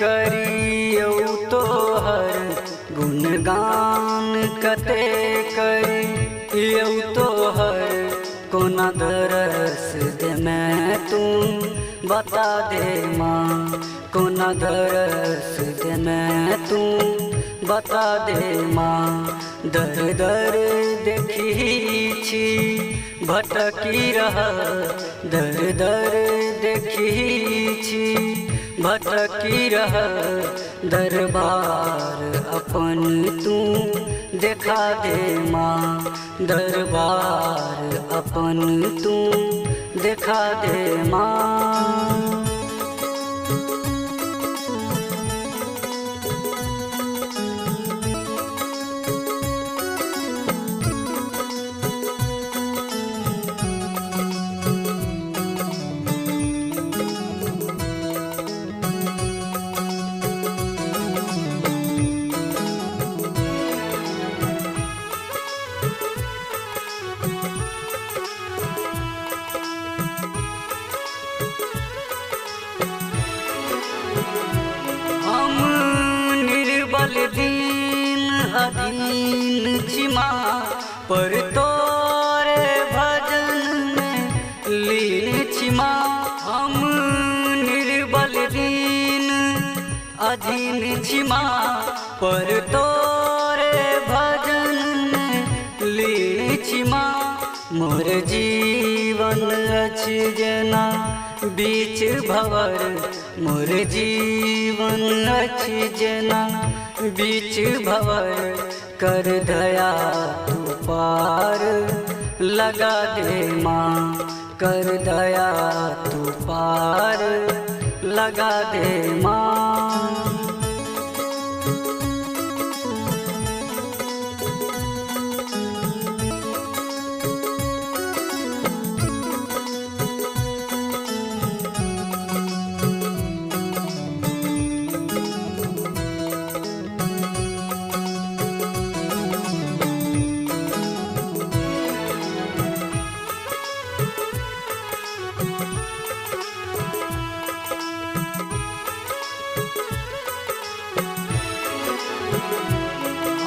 करियौ तोहर गुणगान कते करियौ तोहर कोना दरस दे मैं तू बता दे माँ कोना दरस दे मैं तू बता दे माँ दर दर देखी छी भटकी रह दर दर देखी छी भटकी रह दरबार अपन तू देखा दे माँ दरबार अपन तू देखा दे माँ। निर्बल दीन अधीन छिमा पर तोरे भजन में लीन छिमा हम निर्बल दीन अधीन छिमा पर तोरे भजन में लीन छिमा मोर जीवन अछि जेना बीच भंवर मोर जीवन अछि जेना बीच भंवर कर दया तू पार लगा दे माँ कर दया तू पार लगा दे माँ।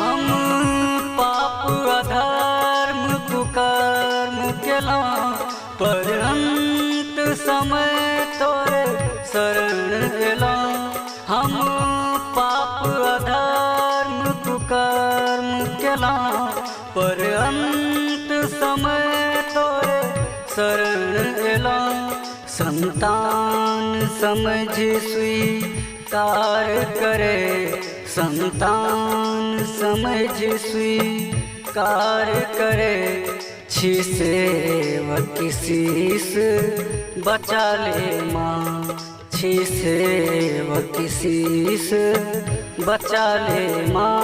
हम पाप अधर्म कुकर्म केला पर अंत समय तोरे शरण एला हम पाप अधर्म कुकर्म केला पर अंत समय तोरे शरण एला संतान समझ स्वीकार करे संतान समझ स्वीकार करे छी सेवक शीस बचा ले माँ छी सेवक शीस बचा ले माँ।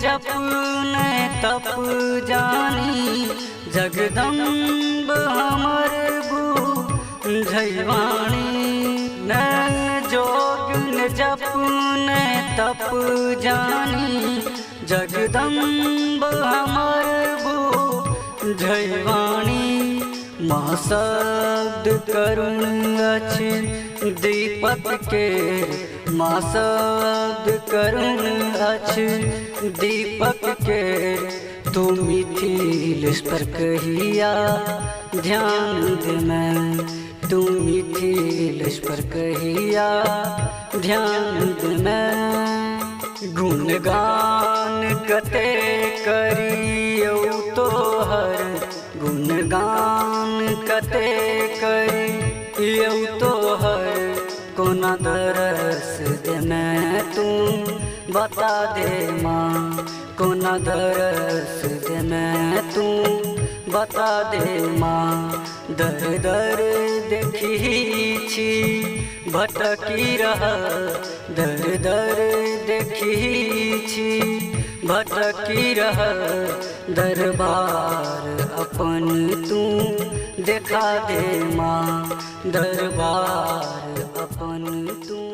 जप ने तप जानी जगदम्ब हमर बुझैवाणी न जोग न जप ने तप जानी जगदम्ब हमर बुझैवाणी माँ शब्द करुण अछि दीपक के माँ शब्द करुण अछि दीपक के तू मिथिलेश पर कहिया ध्यान दे मैं तू मिथिलेश पर कहिया ध्यान दे मैं। गुणगान कते करियौ तोहर गुणगान कते करियौ तोहर कोना दरस दे मैं तू बता दे माँ कोना दरस दे मैं तू बता दे माँ। दर दर देखी छी भटकी रह, दर दर देखी छी भटकी रह। दरबार अपन तू देखा दे माँ, दरबार अपन तू